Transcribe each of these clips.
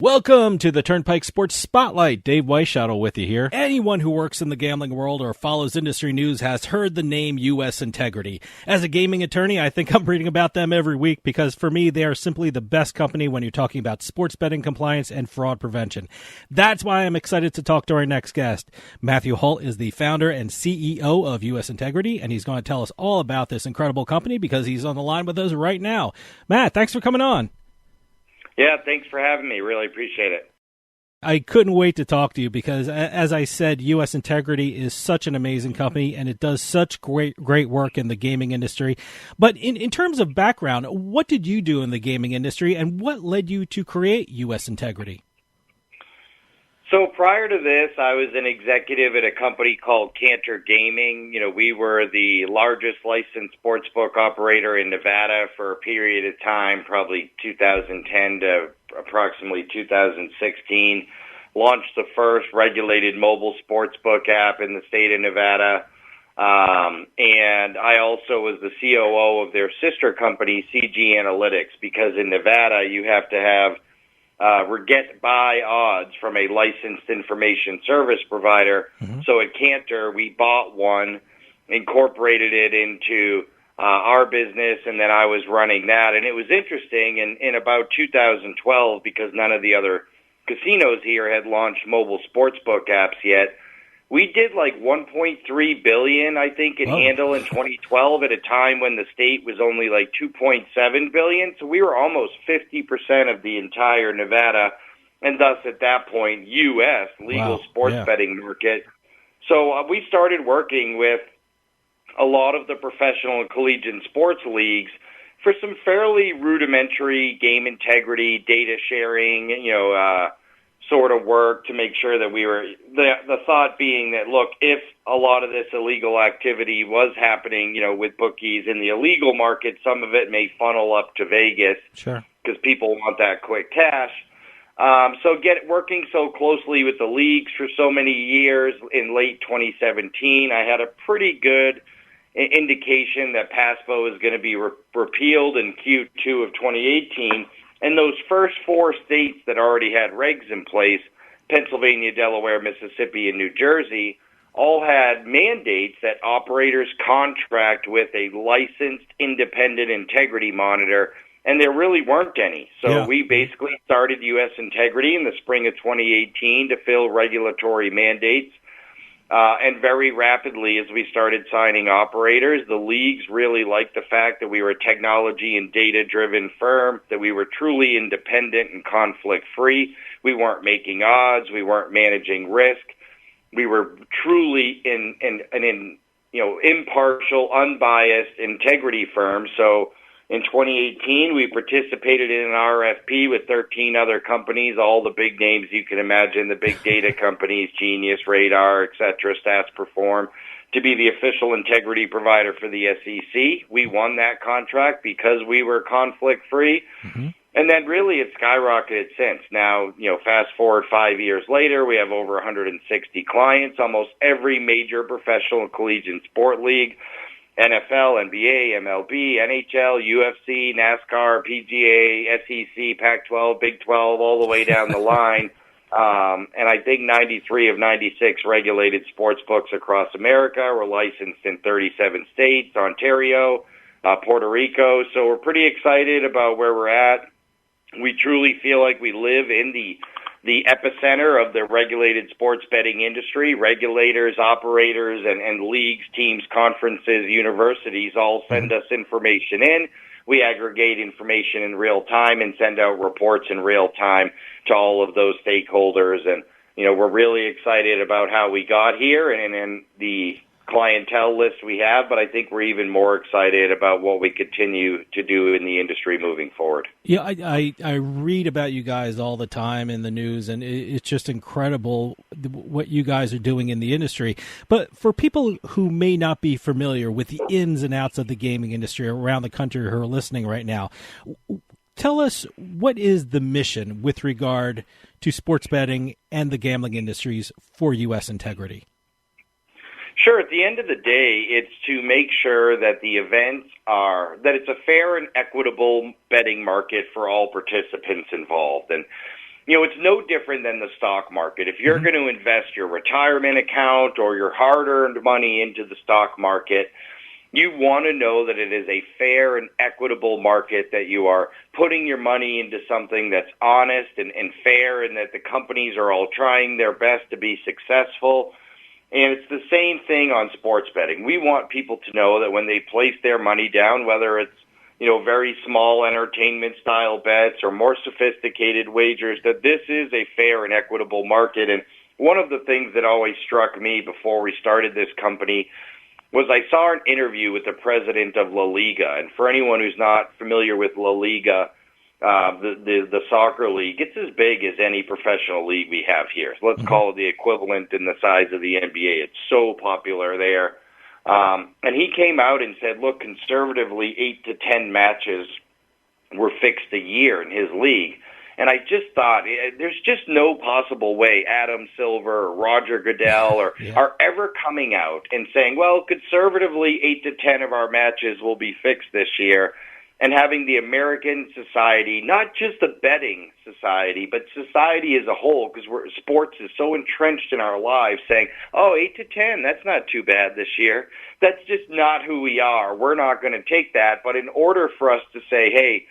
Welcome to the Turnpike Sports Spotlight. Dave Weishottle with you here. Anyone who works in the gambling world or follows industry news has heard the name U.S. Integrity. As a gaming attorney, I think I'm reading about them every week because for me, they are simply the best company when you're talking about sports betting compliance and fraud prevention. That's why I'm excited to talk to our next guest. Matthew Holt is the founder and CEO of U.S. Integrity, and he's going to tell us all about this incredible company because he's on the line with us right now. Matt, thanks for coming on. Yeah, thanks for having me. Really appreciate it. I couldn't wait to talk to you because, as I said, U.S. Integrity is such an amazing company, and it does such great work in the gaming industry. But in terms of background, what did you do in the gaming industry, and what led you to create U.S. Integrity? So prior to this, I was an executive at a company called Cantor Gaming. You know, we were the largest licensed sportsbook operator in Nevada for a period of time, probably 2010 to approximately 2016. Launched the first regulated mobile sportsbook app in the state of Nevada. And I also was the COO of their sister company, CG Analytics, because in Nevada you have to have get buy odds from a licensed information service provider. Mm-hmm. So at Cantor, we bought one, incorporated it into our business, and then I was running that. And it was interesting in about 2012, because none of the other casinos here had launched mobile sportsbook apps yet. We did like $1.3 billion, I think, in handle in 2012 at a time when the state was only like $2.7 billion. So we were almost 50% of the entire Nevada, and thus at that point, U.S. legal sports betting market. So we started working with a lot of the professional and collegiate sports leagues for some fairly rudimentary game integrity, data sharing, sort of work to make sure that we were, the thought being that, look, if a lot of this illegal activity was happening, with bookies in the illegal market, some of it may funnel up to Vegas. Sure. Because people want that quick cash. So working so closely with the leagues for so many years, in late 2017, I had a pretty good indication that PASPO is going to be repealed in Q2 of 2018. And those first four states that already had regs in place, Pennsylvania, Delaware, Mississippi, and New Jersey, all had mandates that operators contract with a licensed independent integrity monitor, and there really weren't any. So we basically started U.S. Integrity in the spring of 2018 to fill regulatory mandates. And very rapidly, as we started signing operators, the leagues really liked the fact that we were a technology and data-driven firm, that we were truly independent and conflict-free. We weren't making odds. We weren't managing risk. We were truly an impartial, unbiased integrity firm. So in 2018, we participated in an RFP with 13 other companies, all the big names you can imagine, the big data companies, Genius, Radar, et cetera, Stats Perform, to be the official integrity provider for the SEC. We won that contract because we were conflict-free. Mm-hmm. And then really it skyrocketed since. Now, fast forward 5 years later, we have over 160 clients, almost every major professional and collegiate sport league, NFL, NBA, MLB, NHL, UFC, NASCAR, PGA, SEC, Pac-12, Big 12, all the way down the line. And I think 93 of 96 regulated sports books across America were licensed in 37 states, Ontario, Puerto Rico. So we're pretty excited about where we're at. We truly feel like we live in the epicenter of the regulated sports betting industry. Regulators, operators, and leagues, teams, conferences, universities all send us information in. We aggregate information in real time and send out reports in real time to all of those stakeholders. And, we're really excited about how we got here and the clientele list we have, but I think we're even more excited about what we continue to do in the industry moving forward. Yeah, I read about you guys all the time in the news, and it's just incredible what you guys are doing in the industry. But for people who may not be familiar with the ins and outs of the gaming industry around the country who are listening right now, tell us, what is the mission with regard to sports betting and the gambling industries for U.S. Integrity? Sure. At the end of the day, it's to make sure that the events that it's a fair and equitable betting market for all participants involved. And, it's no different than the stock market. If you're going to invest your retirement account or your hard-earned money into the stock market, you want to know that it is a fair and equitable market, that you are putting your money into something that's honest and fair, and that the companies are all trying their best to be successful. And it's the same thing on sports betting. We want people to know that when they place their money down, whether it's very small entertainment-style bets or more sophisticated wagers, that this is a fair and equitable market. And one of the things that always struck me before we started this company was I saw an interview with the president of La Liga. And for anyone who's not familiar with La Liga, the soccer league, it's as big as any professional league we have here. So let's call it the equivalent in the size of the NBA. It's so popular there. And he came out and said, look, conservatively, 8 to 10 matches were fixed a year in his league. And I just thought, there's just no possible way Adam Silver or Roger Goodell are ever coming out and saying, well, conservatively, 8 to 10 of our matches will be fixed this year. And having the American society, not just the betting society, but society as a whole, because sports is so entrenched in our lives, saying, 8 to 10, that's not too bad this year. That's just not who we are. We're not going to take that. But in order for us to say, hey,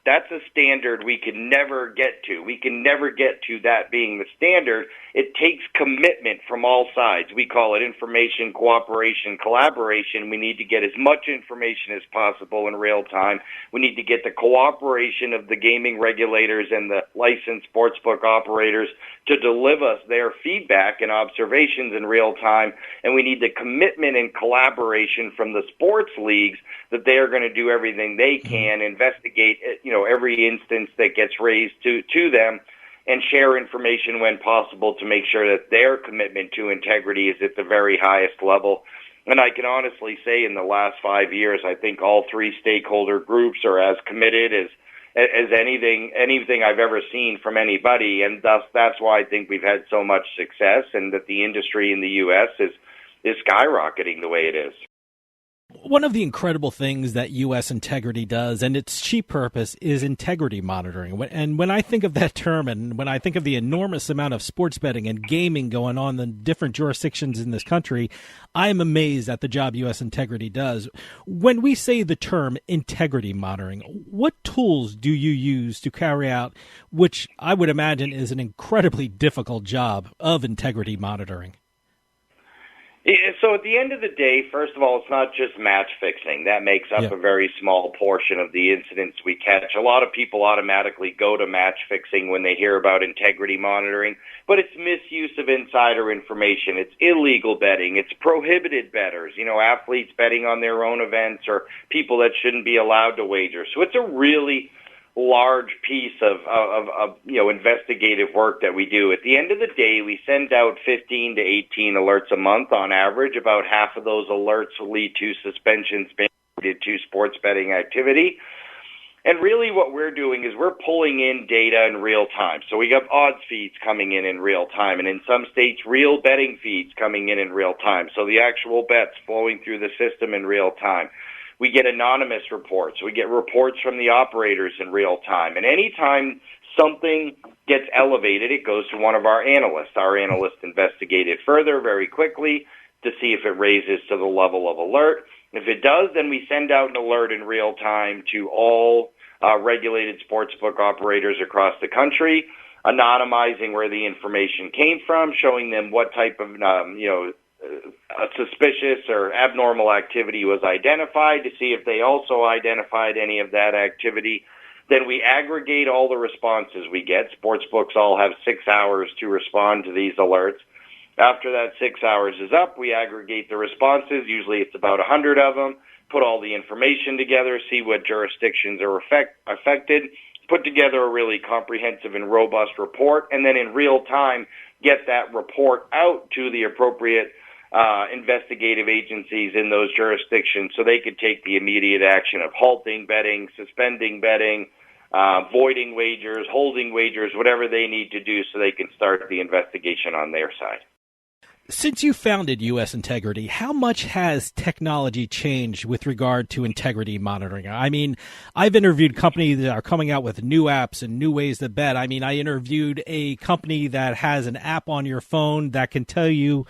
that's a standard we can never get to. We can never get to that being the standard. It takes commitment from all sides. We call it information, cooperation, collaboration. We need to get as much information as possible in real time. We need to get the cooperation of the gaming regulators and the licensed sportsbook operators to deliver us their feedback and observations in real time. And we need the commitment and collaboration from the sports leagues that they are going to do everything they can, investigate, every instance that gets raised to them, and share information when possible to make sure that their commitment to integrity is at the very highest level. And I can honestly say in the last 5 years, I think all three stakeholder groups are as committed as anything I've ever seen from anybody. And thus, that's why I think we've had so much success, and that the industry in the U.S. is skyrocketing the way it is. One of the incredible things that U.S. Integrity does, and its chief purpose, is integrity monitoring. And when I think of that term, and when I think of the enormous amount of sports betting and gaming going on in different jurisdictions in this country, I am amazed at the job U.S. Integrity does. When we say the term integrity monitoring, what tools do you use to carry out, which I would imagine is an incredibly difficult job of integrity monitoring? So at the end of the day, first of all, it's not just match fixing. That makes up a very small portion of the incidents we catch. A lot of people automatically go to match fixing when they hear about integrity monitoring, but it's misuse of insider information. It's illegal betting. It's prohibited bettors, athletes betting on their own events, or people that shouldn't be allowed to wager. So it's a really large piece of investigative work that we do. At the end of the day, we send out 15 to 18 alerts a month on average. About half of those alerts will lead to suspensions related to sports betting activity. And really what we're doing is we're pulling in data in real time. So we have odds feeds coming in real time, and in some states, real betting feeds coming in real time. So the actual bets flowing through the system in real time. We get anonymous reports. We get reports from the operators in real time. And anytime something gets elevated, it goes to one of our analysts. Our analysts investigate it further very quickly to see if it raises to the level of alert. If it does, then we send out an alert in real time to all regulated sportsbook operators across the country, anonymizing where the information came from, showing them what type of suspicious or abnormal activity was identified, to see if they also identified any of that activity. Then we aggregate all the responses we get. Sportsbooks all have 6 hours to respond to these alerts. After that 6 hours is up, we aggregate the responses. Usually it's about 100 of them, put all the information together, see what jurisdictions are affected, put together a really comprehensive and robust report, and then in real time get that report out to the appropriate investigative agencies in those jurisdictions so they could take the immediate action of halting betting, suspending betting, voiding wagers, holding wagers, whatever they need to do so they can start the investigation on their side. Since you founded U.S. Integrity, how much has technology changed with regard to integrity monitoring? I mean, I've interviewed companies that are coming out with new apps and new ways to bet. I mean, I interviewed a company that has an app on your phone that can tell you,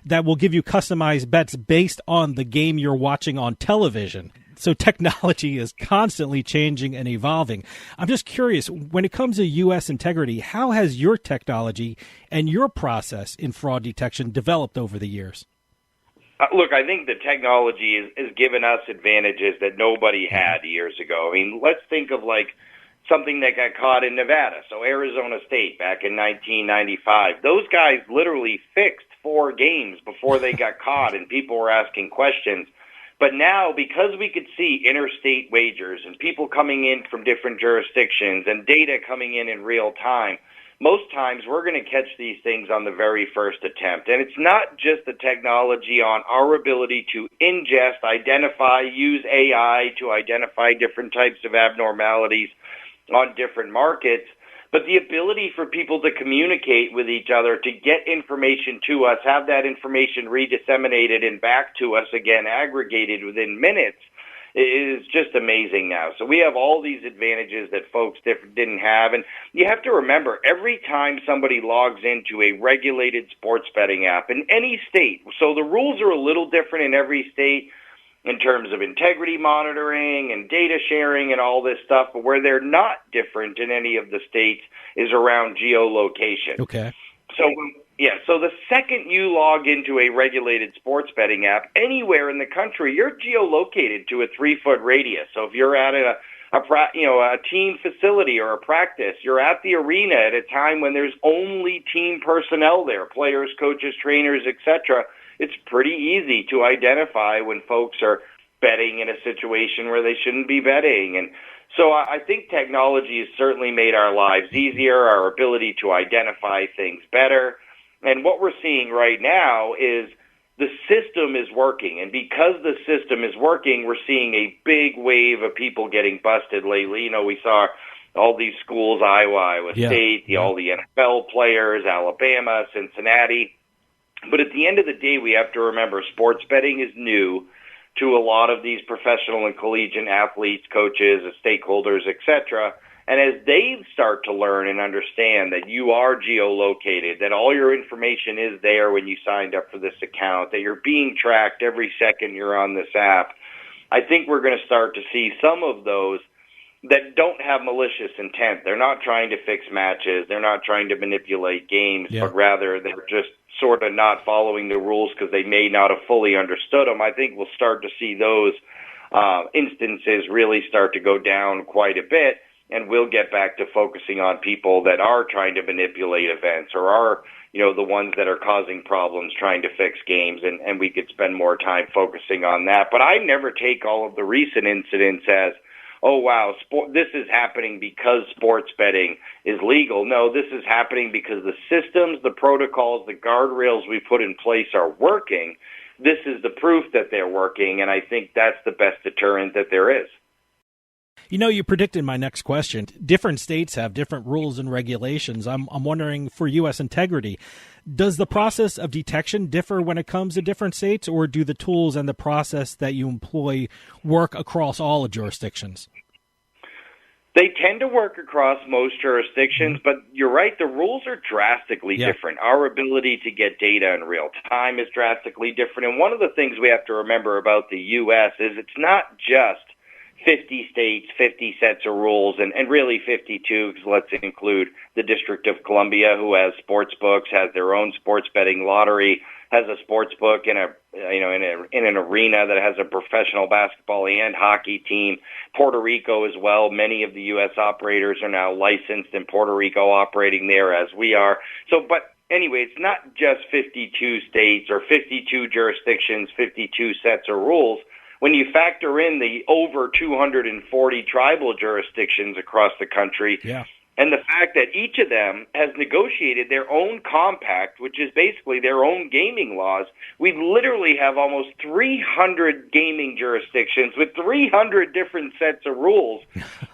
that will give you customized bets based on the game you're watching on television. So technology is constantly changing and evolving. I'm just curious, when it comes to U.S. Integrity, how has your technology and your process in fraud detection developed over the years? Look, I think the technology has given us advantages that nobody had years ago. I mean, let's think of like something that got caught in Nevada. So Arizona State back in 1995. Those guys literally fixed 4 games before they got caught, and people were asking questions. But now, because we could see interstate wagers and people coming in from different jurisdictions and data coming in real time, most times we're going to catch these things on the very first attempt. And it's not just the technology on our ability to ingest, identify, use AI to identify different types of abnormalities on different markets, but the ability for people to communicate with each other, to get information to us, have that information redisseminated and back to us again, aggregated within minutes, is just amazing now. So we have all these advantages that folks didn't have. And you have to remember, every time somebody logs into a regulated sports betting app in any state, so the rules are a little different in every state, in terms of integrity monitoring and data sharing and all this stuff, but where they're not different in any of the states is around geolocation. Okay. So the second you log into a regulated sports betting app anywhere in the country, you're geolocated to a 3-foot radius. So if you're at a team facility or a practice, you're at the arena at a time when there's only team personnel there, players, coaches, trainers, etc., it's pretty easy to identify when folks are betting in a situation where they shouldn't be betting. And so I think technology has certainly made our lives easier, our ability to identify things better. And what we're seeing right now is the system is working. And because the system is working, we're seeing a big wave of people getting busted lately. You know, we saw all these schools, Iowa State, all the NFL players, Alabama, Cincinnati. But at the end of the day, we have to remember sports betting is new to a lot of these professional and collegiate athletes, coaches, stakeholders, etc. And as they start to learn and understand that you are geolocated, that all your information is there when you signed up for this account, that you're being tracked every second you're on this app, I think we're going to start to see some of those that don't have malicious intent. They're not trying to fix matches. They're not trying to manipulate games, but rather they're just sort of not following the rules because they may not have fully understood them. I think we'll start to see those instances really start to go down quite a bit, and we'll get back to focusing on people that are trying to manipulate events or are, the ones that are causing problems trying to fix games, and we could spend more time focusing on that. But I never take all of the recent incidents as, oh, wow, this is happening because sports betting is legal. No, this is happening because the systems, the protocols, the guardrails we put in place are working. This is the proof that they're working, and I think that's the best deterrent that there is. You predicted my next question. Different states have different rules and regulations. I'm wondering, for U.S. Integrity, does the process of detection differ when it comes to different states, or do the tools and the process that you employ work across all jurisdictions? They tend to work across most jurisdictions, but you're right, the rules are drastically different. Our ability to get data in real time is drastically different. And one of the things we have to remember about the U.S. is it's not just 50 states, 50 sets of rules, and really 52, because let's include the District of Columbia, who has sports books, has their own sports betting lottery, has a sports book in an arena that has a professional basketball and hockey team. Puerto Rico as well. Many of the U.S. operators are now licensed in Puerto Rico, operating there as we are. But anyway, it's not just 52 states or 52 jurisdictions, 52 sets of rules. When you factor in the over 240 tribal jurisdictions across the country, And the fact that each of them has negotiated their own compact, which is basically their own gaming laws. We literally have almost 300 gaming jurisdictions with 300 different sets of rules.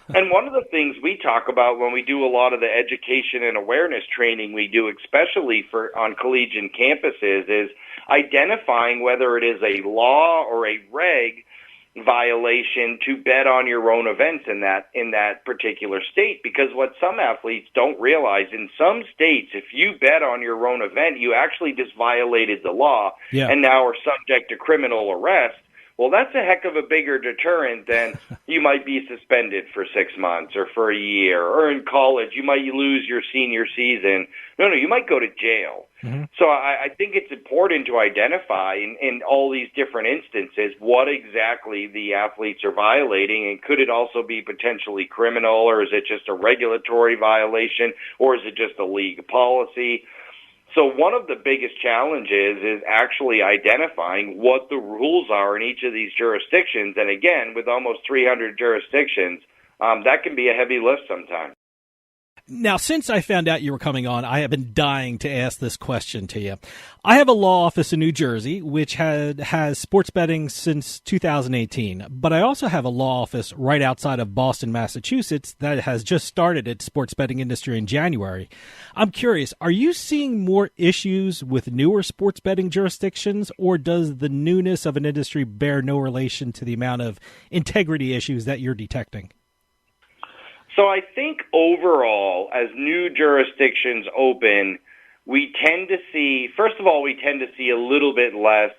And one of the things we talk about when we do a lot of the education and awareness training we do, especially on collegiate campuses, is identifying whether it is a law or a reg violation to bet on your own events in that particular state. Because what some athletes don't realize, in some states, if you bet on your own event, you actually just violated the law and now are subject to criminal arrest. Well, that's a heck of a bigger deterrent than you might be suspended for 6 months or for a year, or in college you might lose your senior season. No, you might go to jail. Mm-hmm. So I think it's important to identify in all these different instances what exactly the athletes are violating, and could it also be potentially criminal, or is it just a regulatory violation, or is it just a league policy? So one of the biggest challenges is actually identifying what the rules are in each of these jurisdictions. And again, with almost 300 jurisdictions, that can be a heavy lift sometimes. Now, since I found out you were coming on, I have been dying to ask this question to you. I have a law office in New Jersey, which has sports betting since 2018, but I also have a law office right outside of Boston, Massachusetts, that has just started its sports betting industry in January. I'm curious, are you seeing more issues with newer sports betting jurisdictions, or does the newness of an industry bear no relation to the amount of integrity issues that you're detecting? So I think overall, as new jurisdictions open, we tend to see a little bit less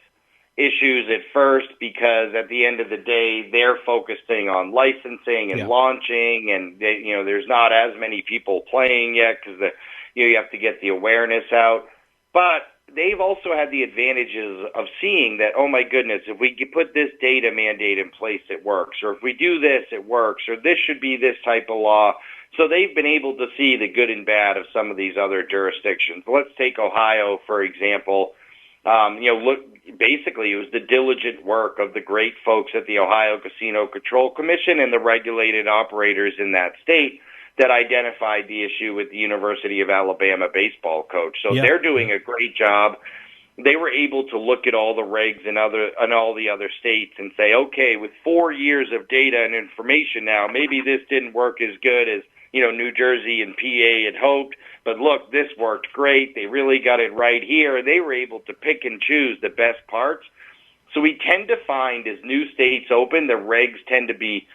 issues at first, because at the end of the day, they're focusing on licensing and launching, and there's not as many people playing yet because you have to get the awareness out. But they've also had the advantages of seeing that, oh my goodness, if we put this data mandate in place, it works. Or if we do this, it works. Or this should be this type of law. So they've been able to see the good and bad of some of these other jurisdictions. Let's take Ohio, for example. Basically it was the diligent work of the great folks at the Ohio Casino Control Commission and the regulated operators in that state that identified the issue with the University of Alabama baseball coach. So they're doing a great job. They were able to look at all the regs in all the other states and say, okay, with 4 years of data and information now, maybe this didn't work as good as New Jersey and PA had hoped, but look, this worked great. They really got it right here. They were able to pick and choose the best parts. So we tend to find, as new states open, the regs tend to be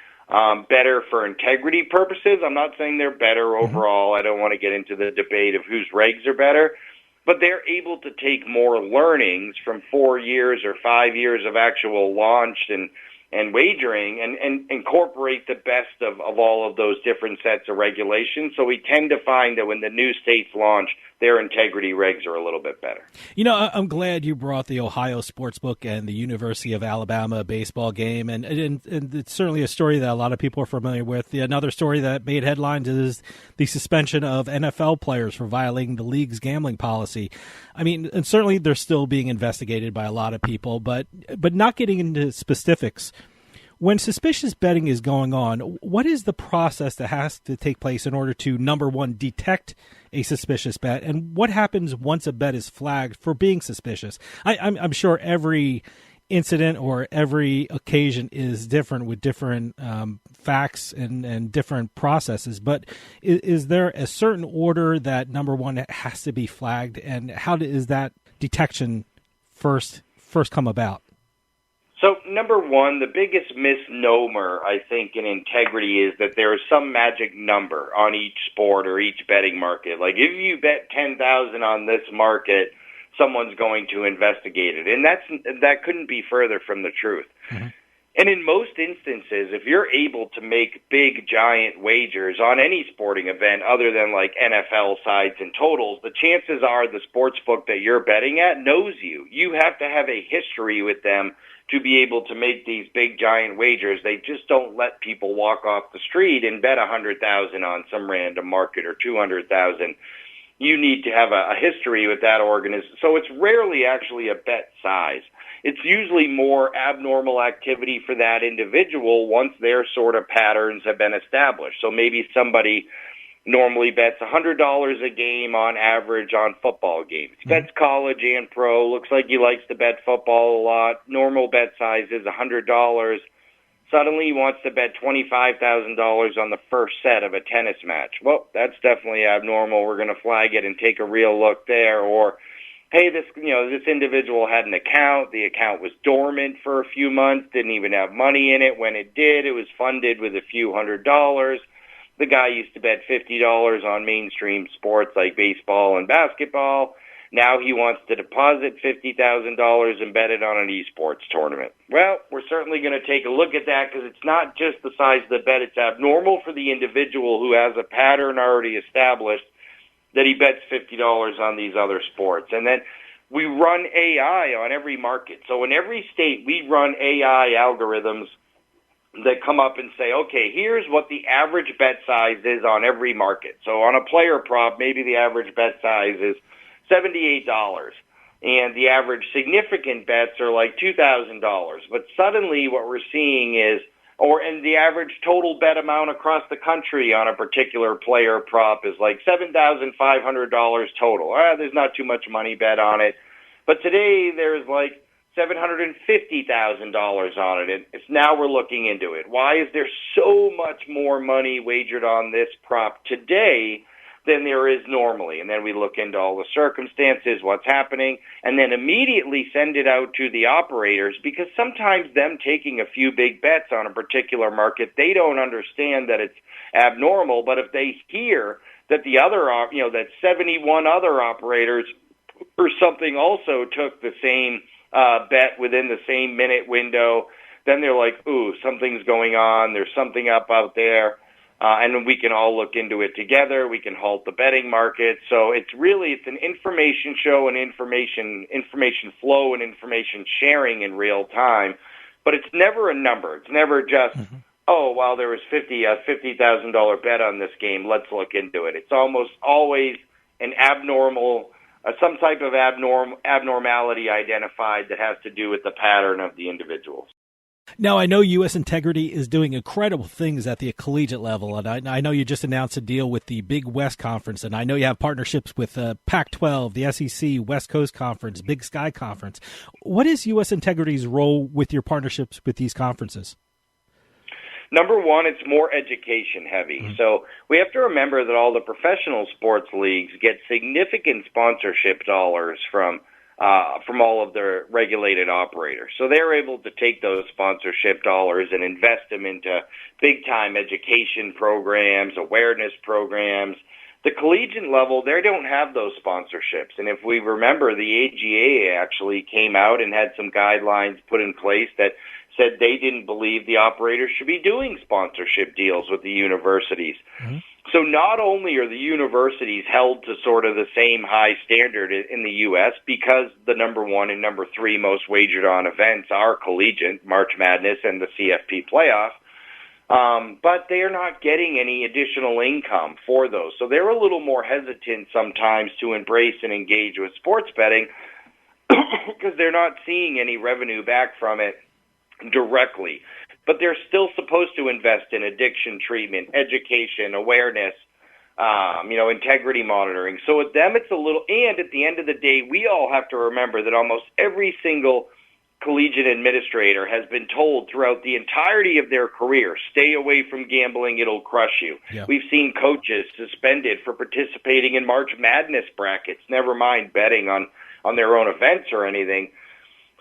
better for integrity purposes. I'm not saying they're better overall. I don't want to get into the debate of whose regs are better, but they're able to take more learnings from 4 years or 5 years of actual launch and wagering and incorporate the best of all of those different sets of regulations. So we tend to find that when the new states launch, their integrity regs are a little bit better. I'm glad you brought the Ohio Sportsbook and the University of Alabama baseball game, and it's certainly a story that a lot of people are familiar with. Another story that made headlines is the suspension of NFL players for violating the league's gambling policy. I mean, and certainly they're still being investigated by a lot of people, but not getting into specifics. When suspicious betting is going on, what is the process that has to take place in order to, number one, detect a suspicious bet, and what happens once a bet is flagged for being suspicious? I'm sure every incident or every occasion is different with different facts and different processes, but is there a certain order that, number one, has to be flagged, and how is that detection first come about? So, number one, the biggest misnomer, I think, in integrity is that there is some magic number on each sport or each betting market. Like, if you bet 10,000 on this market, someone's going to investigate it. And that couldn't be further from the truth. Mm-hmm. And in most instances, if you're able to make big, giant wagers on any sporting event other than like NFL sides and totals, the chances are the sports book that you're betting at knows you. You have to have a history with them to be able to make these big, giant wagers. They just don't let people walk off the street and bet 100,000 on some random market or 200,000. You need to have a history with that organism. So it's rarely actually a bet size. It's usually more abnormal activity for that individual once their sort of patterns have been established. So maybe somebody normally bets $100 a game on average on football games. He bets college and pro. Looks like he likes to bet football a lot. Normal bet size is $100. Suddenly he wants to bet $25,000 on the first set of a tennis match. Well, that's definitely abnormal. We're going to flag it and take a real look there. Or, hey, this individual had an account. The account was dormant for a few months, didn't even have money in it. When it did, it was funded with a few $100s. The guy used to bet $50 on mainstream sports like baseball and basketball. Now he wants to deposit $50,000 and bet it on an esports tournament. Well, we're certainly going to take a look at that because it's not just the size of the bet. It's abnormal for the individual who has a pattern already established that he bets $50 on these other sports. And then we run AI on every market. So in every state, we run AI algorithms that come up and say, okay, here's what the average bet size is on every market. So on a player prop, maybe the average bet size is $78, and the average significant bets are like $2,000. But suddenly what we're seeing is, and the average total bet amount across the country on a particular player prop is like $7,500 total. There's not too much money bet on it. But today there's like $750,000 on it. And now we're looking into it. Why is there so much more money wagered on this prop today than there is normally? And then we look into all the circumstances, what's happening, and then immediately send it out to the operators, because sometimes them taking a few big bets on a particular market, they don't understand that it's abnormal. But if they hear that the other, that 71 other operators or something also took the same bet within the same minute window, then they're like, ooh, something's going on. There's something up out there. And we can all look into it together. We can halt the betting market. So it's an information show and information flow and information sharing in real time. But it's never a number. It's never just, there was $50,000 bet on this game. Let's look into it. It's almost always an abnormal, some type of abnormality identified that has to do with the pattern of the individuals. Now, I know U.S. Integrity is doing incredible things at the collegiate level, and I know you just announced a deal with the Big West Conference, and I know you have partnerships with Pac-12, the SEC, West Coast Conference, Big Sky Conference. What is U.S. Integrity's role with your partnerships with these conferences? Number one, it's more education heavy. Mm-hmm. So we have to remember that all the professional sports leagues get significant sponsorship dollars from all of their regulated operators. So they're able to take those sponsorship dollars and invest them into big-time education programs, awareness programs. The collegiate level, they don't have those sponsorships. And if we remember, the AGA actually came out and had some guidelines put in place that said they didn't believe the operators should be doing sponsorship deals with the universities. Mm-hmm. So not only are the universities held to sort of the same high standard in the U.S. because the number one and number three most wagered on events are collegiate, March Madness and the CFP playoff, but they are not getting any additional income for those. So they're a little more hesitant sometimes to embrace and engage with sports betting because they're not seeing any revenue back from it directly. But they're still supposed to invest in addiction treatment, education, awareness, integrity monitoring. So with them, it's a little, and at the end of the day, we all have to remember that almost every single collegiate administrator has been told throughout the entirety of their career, stay away from gambling, it'll crush you. Yeah. We've seen coaches suspended for participating in March Madness brackets, never mind betting on their own events or anything.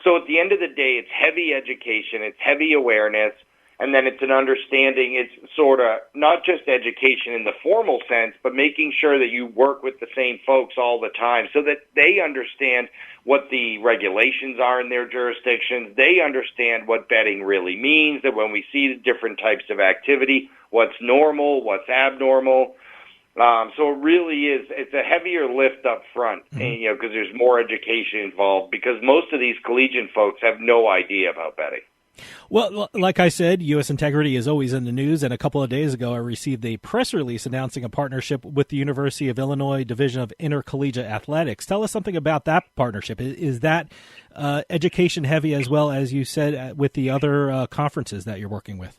So at the end of the day, it's heavy education, it's heavy awareness, and then it's an understanding. It's sort of not just education in the formal sense, but making sure that you work with the same folks all the time so that they understand what the regulations are in their jurisdictions. They understand what betting really means, that when we see the different types of activity, what's normal, what's abnormal. So it really is, it's a heavier lift up front, because there's more education involved, because most of these collegiate folks have no idea about betting. Well, like I said, U.S. Integrity is always in the news, and a couple of days ago I received a press release announcing a partnership with the University of Illinois Division of Intercollegiate Athletics. Tell us something about that partnership. Is that education heavy as well, as you said, with the other conferences that you're working with?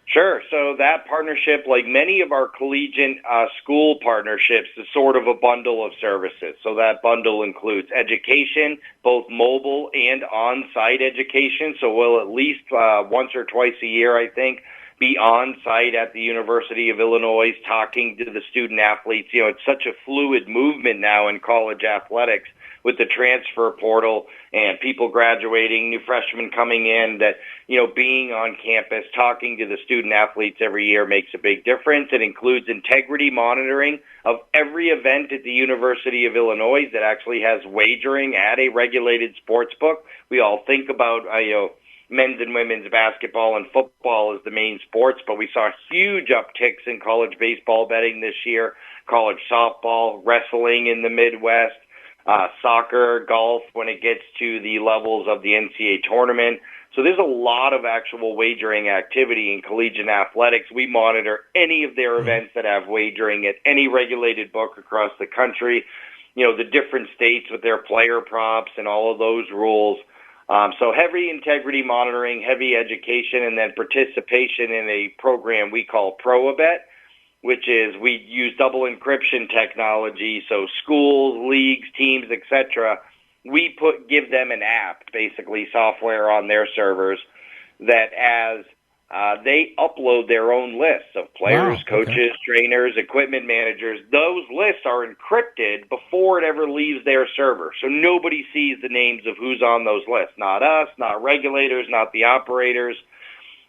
Sure. So that partnership, like many of our collegiate school partnerships, is sort of a bundle of services. So that bundle includes education, both mobile and on-site education. So we'll at least once or twice a year, I think, be on-site at the University of Illinois talking to the student athletes. You know, it's such a fluid movement now in college athletics with the transfer portal and people graduating, new freshmen coming in, that, you know, being on campus, talking to the student athletes every year makes a big difference. It includes integrity monitoring of every event at the University of Illinois that actually has wagering at a regulated sports book. We all think about, men's and women's basketball and football as the main sports, but we saw huge upticks in college baseball betting this year, college softball, wrestling in the Midwest, soccer, golf when it gets to the levels of the NCAA tournament. So there's a lot of actual wagering activity in collegiate athletics. We monitor any of their events that have wagering at any regulated book across the country, you know, the different states with their player props and all of those rules. So heavy integrity monitoring, heavy education, and then participation in a program we call ProAbet, which is we use double encryption technology. So schools, leagues, teams, etc., we give them an app, basically software on their servers, that as they upload their own lists of players, coaches, trainers, equipment managers. Those lists are encrypted before it ever leaves their server. So nobody sees the names of who's on those lists. Not us, not regulators, not the operators.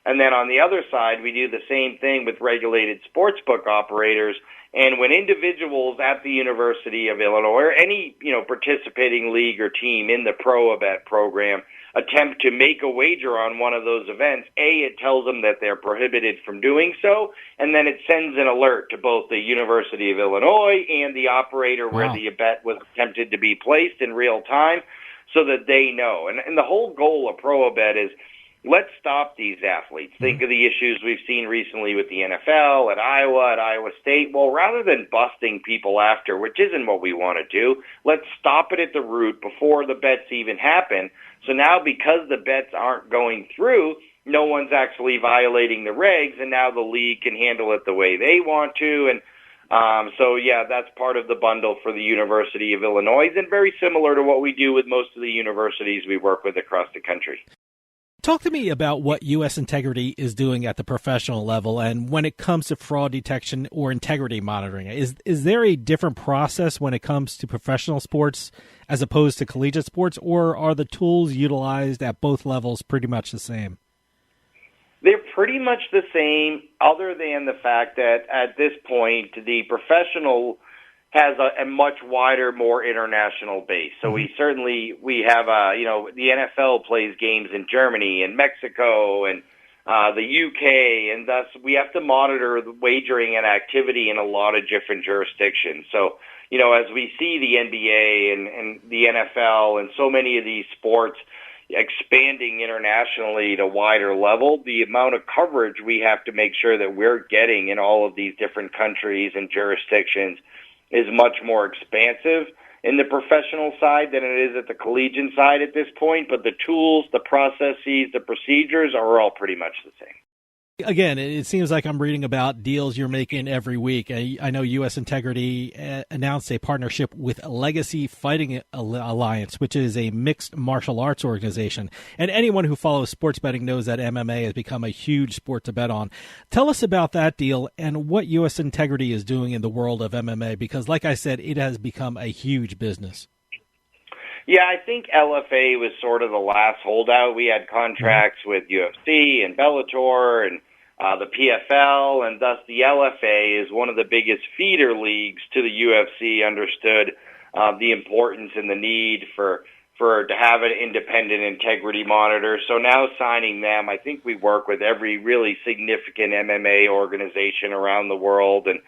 And then on the other side, we do the same thing with regulated sportsbook operators. And when individuals at the University of Illinois or any, participating league or team in the ProAbet program attempt to make a wager on one of those events, it tells them that they're prohibited from doing so, and then it sends an alert to both the University of Illinois and the operator where the bet was attempted to be placed in real time so that they know. And the whole goal of ProAbet is, let's stop these athletes. Think of the issues we've seen recently with the NFL, at Iowa State. Well, rather than busting people after, which isn't what we want to do, let's stop it at the root before the bets even happen. So now because the bets aren't going through, no one's actually violating the regs, and now the league can handle it the way they want to. And that's part of the bundle for the University of Illinois, and very similar to what we do with most of the universities we work with across the country. Talk to me about what U.S. Integrity is doing at the professional level, and when it comes to fraud detection or integrity monitoring. Is there a different process when it comes to professional sports as opposed to collegiate sports, or are the tools utilized at both levels pretty much the same? They're pretty much the same, other than the fact that at this point, the professional has a much wider, more international base. So we have, the NFL plays games in Germany and Mexico and the UK, and thus we have to monitor the wagering and activity in a lot of different jurisdictions. So, as we see the NBA and the NFL and so many of these sports expanding internationally at a wider level, the amount of coverage we have to make sure that we're getting in all of these different countries and jurisdictions is much more expansive in the professional side than it is at the collegiate side at this point, but the tools, the processes, the procedures are all pretty much the same. Again, it seems like I'm reading about deals you're making every week. I know U.S. Integrity announced a partnership with Legacy Fighting Alliance, which is a mixed martial arts organization. And anyone who follows sports betting knows that MMA has become a huge sport to bet on. Tell us about that deal and what U.S. Integrity is doing in the world of MMA, because like I said, it has become a huge business. Yeah, I think LFA was sort of the last holdout. We had contracts with UFC and Bellator and the PFL, and thus the LFA is one of the biggest feeder leagues to the UFC, understood the importance and the need for to have an independent integrity monitor. So now signing them, I think we work with every really significant MMA organization around the world, and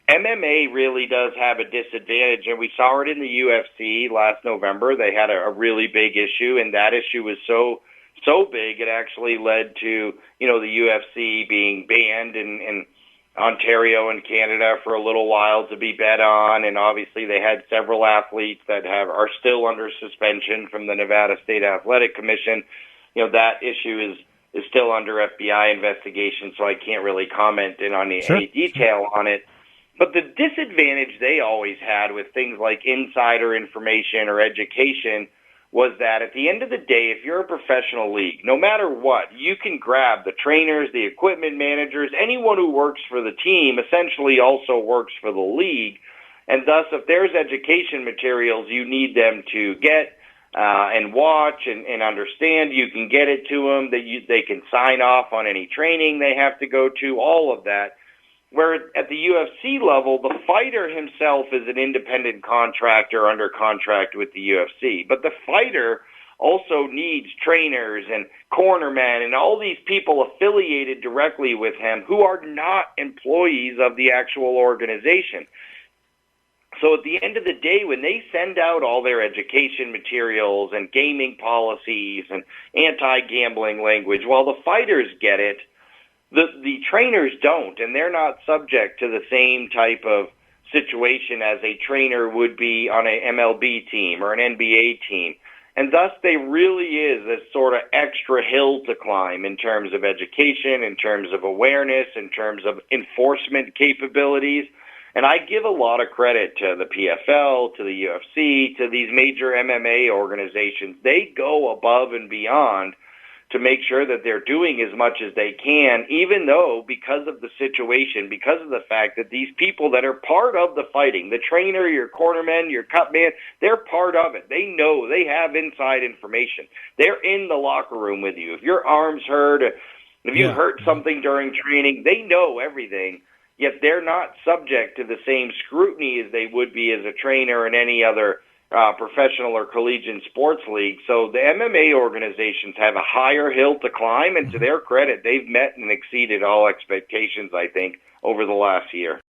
MMA really does have a disadvantage, and we saw it in the UFC last November. They had a really big issue, and that issue was so big it actually led to, the UFC being banned in Ontario and Canada for a little while to be bet on, and obviously they had several athletes that are still under suspension from the Nevada State Athletic Commission. That issue is still under FBI investigation, so I can't really comment on any detail on it. But the disadvantage they always had with things like insider information or education was that at the end of the day, if you're a professional league, no matter what, you can grab the trainers, the equipment managers, anyone who works for the team essentially also works for the league. And thus, if there's education materials you need them to get and watch and understand, you can get it to them, they can sign off on any training they have to go to, all of that. Where at the UFC level, the fighter himself is an independent contractor under contract with the UFC. But the fighter also needs trainers and cornermen and all these people affiliated directly with him who are not employees of the actual organization. So at the end of the day, when they send out all their education materials and gaming policies and anti-gambling language, while the fighters get it, the trainers don't, and they're not subject to the same type of situation as a trainer would be on an MLB team or an NBA team. And thus, there really is this sort of extra hill to climb in terms of education, in terms of awareness, in terms of enforcement capabilities. And I give a lot of credit to the PFL, to the UFC, to these major MMA organizations. They go above and beyond to make sure that they're doing as much as they can, even though because of the situation, because of the fact that these people that are part of the fighting, the trainer, your cornerman, your cutman, they're part of it. They know, they have inside information. They're in the locker room with you. If your arm's hurt, if you hurt something during training, they know everything, yet they're not subject to the same scrutiny as they would be as a trainer in any other professional or collegiate sports league. So the MMA organizations have a higher hill to climb, and to their credit, they've met and exceeded all expectations, I think, over the last year.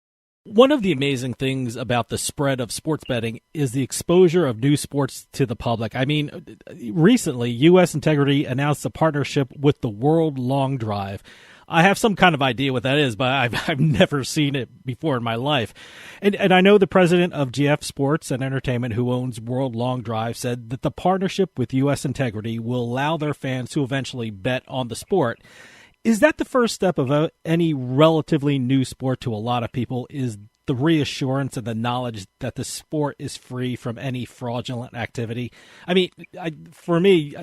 One of the amazing things about the spread of sports betting is the exposure of new sports to the public. I mean, recently, U.S. Integrity announced a partnership with the World Long Drive. I have some kind of idea what that is, but I've never seen it before in my life. And I know the president of GF Sports and Entertainment, who owns World Long Drive, said that the partnership with U.S. Integrity will allow their fans to eventually bet on the sport. Is that the first step of any relatively new sport to a lot of people, is the reassurance and the knowledge that the sport is free from any fraudulent activity? I mean, for me,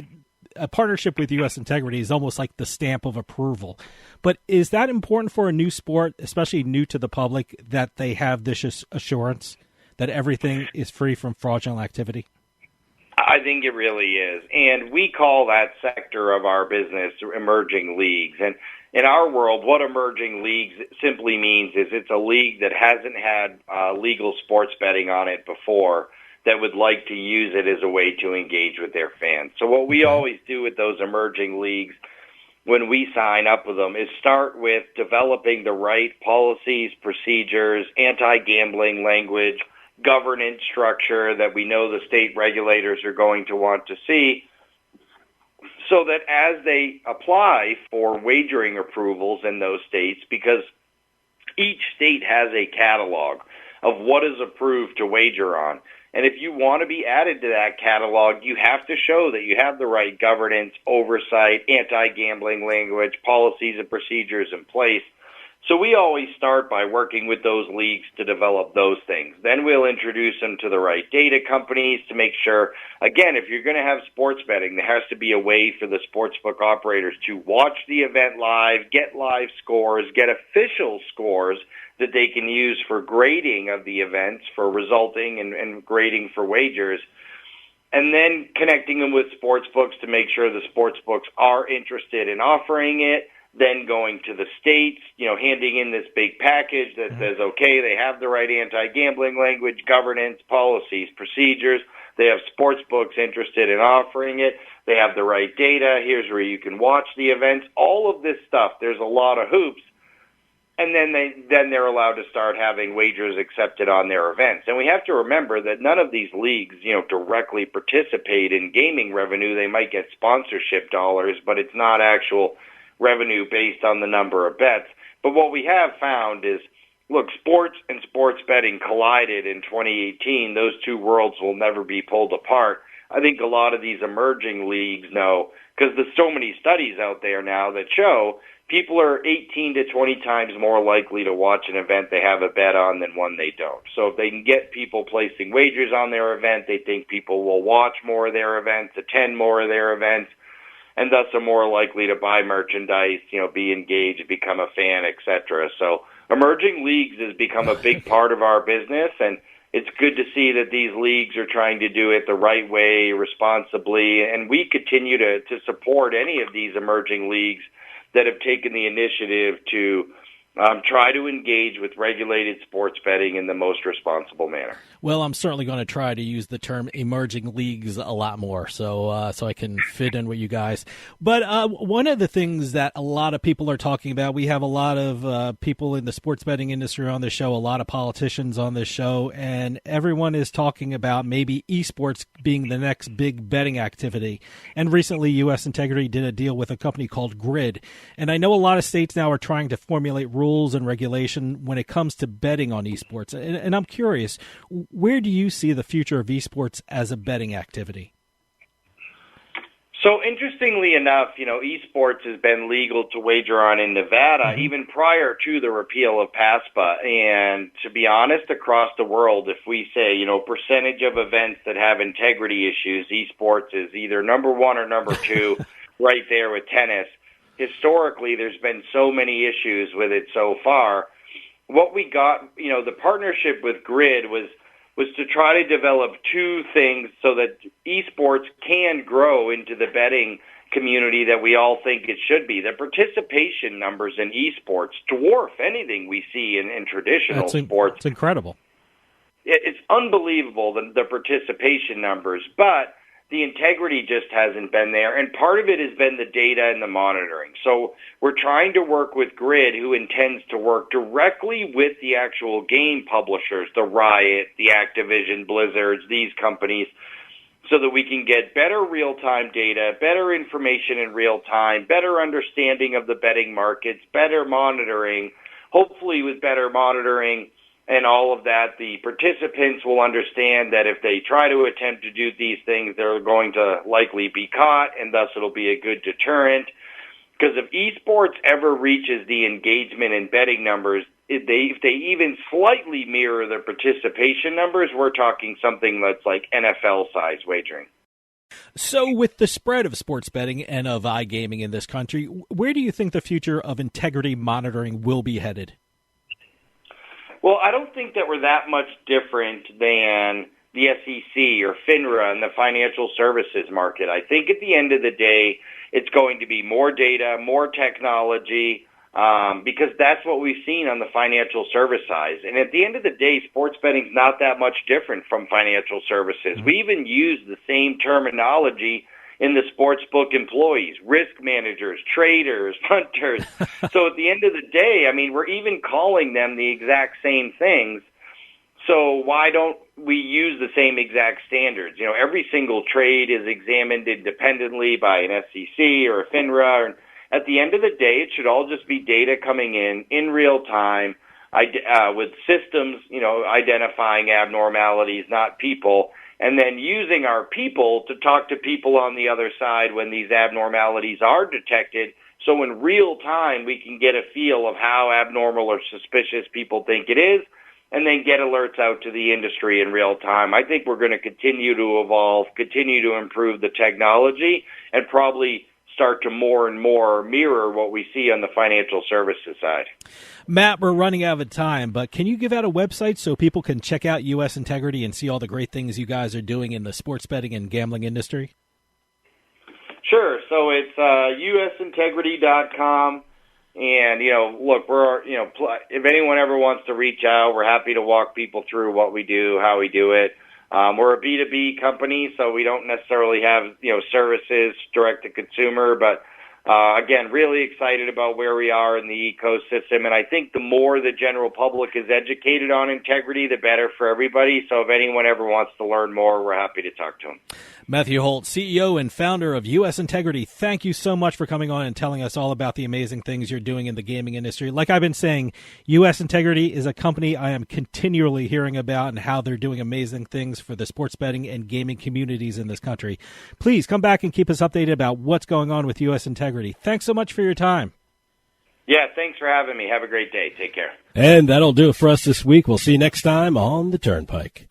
a partnership with U.S. Integrity is almost like the stamp of approval. But is that important for a new sport, especially new to the public, that they have this assurance that everything is free from fraudulent activity? I think it really is. And we call that sector of our business emerging leagues. And in our world, what emerging leagues simply means is it's a league that hasn't had legal sports betting on it before, that would like to use it as a way to engage with their fans. So what we always do with those emerging leagues when we sign up with them is start with developing the right policies, procedures, anti-gambling language, governance structure that we know the state regulators are going to want to see, so that as they apply for wagering approvals in those states, because each state has a catalog of what is approved to wager on. And if you want to be added to that catalog, you have to show that you have the right governance, oversight, anti-gambling language, policies and procedures in place. So we always start by working with those leagues to develop those things. Then we'll introduce them to the right data companies to make sure, again, if you're going to have sports betting, there has to be a way for the sportsbook operators to watch the event live, get live scores, get official scores that they can use for grading of the events, for resulting and grading for wagers, and then connecting them with sportsbooks to make sure the sportsbooks are interested in offering it, then going to the states, handing in this big package that says, okay, they have the right anti-gambling language, governance, policies, procedures, they have sportsbooks interested in offering it, they have the right data, here's where you can watch the events, all of this stuff, there's a lot of hoops. And then they're allowed to start having wagers accepted on their events. And we have to remember that none of these leagues, directly participate in gaming revenue. They might get sponsorship dollars, but it's not actual revenue based on the number of bets. But what we have found is, look, sports and sports betting collided in 2018. Those two worlds will never be pulled apart. I think a lot of these emerging leagues know because there's so many studies out there now that show people are 18 to 20 times more likely to watch an event they have a bet on than one they don't. So if they can get people placing wagers on their event, they think people will watch more of their events, attend more of their events, and thus are more likely to buy merchandise, be engaged, become a fan, etc. So emerging leagues has become a big part of our business, and it's good to see that these leagues are trying to do it the right way, responsibly, and we continue to support any of these emerging leagues that have taken the initiative to try to engage with regulated sports betting in the most responsible manner. Well, I'm certainly going to try to use the term emerging leagues a lot more so I can fit in with you guys. But one of the things that a lot of people are talking about, we have a lot of people in the sports betting industry on this show, a lot of politicians on this show, and everyone is talking about maybe esports being the next big betting activity. And recently, U.S. Integrity did a deal with a company called Grid. And I know a lot of states now are trying to formulate rules and regulation when it comes to betting on esports. And I'm curious, where do you see the future of esports as a betting activity? So interestingly enough, esports has been legal to wager on in Nevada even prior to the repeal of PASPA. And to be honest, across the world, if we say, percentage of events that have integrity issues, esports is either number one or number two, right there with tennis. Historically, there's been so many issues with it so far. What we got, the partnership with Grid was to try to develop two things so that esports can grow into the betting community that we all think it should be. The participation numbers in esports dwarf anything we see in traditional sports. It's incredible. It's unbelievable, the participation numbers, but the integrity just hasn't been there, and part of it has been the data and the monitoring. So we're trying to work with Grid, who intends to work directly with the actual game publishers, the Riot, the Activision, Blizzards, these companies, so that we can get better real-time data, better information in real time, better understanding of the betting markets, better monitoring. Hopefully with better monitoring and all of that, the participants will understand that if they try to attempt to do these things, they're going to likely be caught, and thus it'll be a good deterrent. Because if esports ever reaches the engagement and betting numbers, if they even slightly mirror the participation numbers, we're talking something that's like NFL-size wagering. So with the spread of sports betting and of iGaming in this country, where do you think the future of integrity monitoring will be headed? Well, I don't think that we're that much different than the SEC or FINRA in the financial services market. I think at the end of the day, it's going to be more data, more technology, because that's what we've seen on the financial service side. And at the end of the day, sports betting is not that much different from financial services. We even use the same terminology in the sportsbook employees, risk managers, traders, punters. So at the end of the day, we're even calling them the exact same things. So why don't we use the same exact standards? Every single trade is examined independently by an SEC or a FINRA. And at the end of the day, it should all just be data coming in real time, with systems, identifying abnormalities, not people, and then using our people to talk to people on the other side when these abnormalities are detected. So in real time, we can get a feel of how abnormal or suspicious people think it is, and then get alerts out to the industry in real time. I think we're going to continue to evolve, continue to improve the technology, and probably start to more and more mirror what we see on the financial services side. Matt, we're running out of time, but can you give out a website so people can check out U.S. Integrity and see all the great things you guys are doing in the sports betting and gambling industry? Sure. So it's usintegrity.com. And, look, if anyone ever wants to reach out, we're happy to walk people through what we do, how we do it. We're a B2B company, so we don't necessarily have, services direct to consumer, but again, really excited about where we are in the ecosystem. And I think the more the general public is educated on integrity, the better for everybody. So if anyone ever wants to learn more, we're happy to talk to them. Matthew Holt, CEO and founder of U.S. Integrity, thank you so much for coming on and telling us all about the amazing things you're doing in the gaming industry. Like I've been saying, U.S. Integrity is a company I am continually hearing about and how they're doing amazing things for the sports betting and gaming communities in this country. Please come back and keep us updated about what's going on with U.S. Integrity. Thanks so much for your time. Yeah, thanks for having me. Have a great day. Take care. And that'll do it for us this week. We'll see you next time on the Turnpike.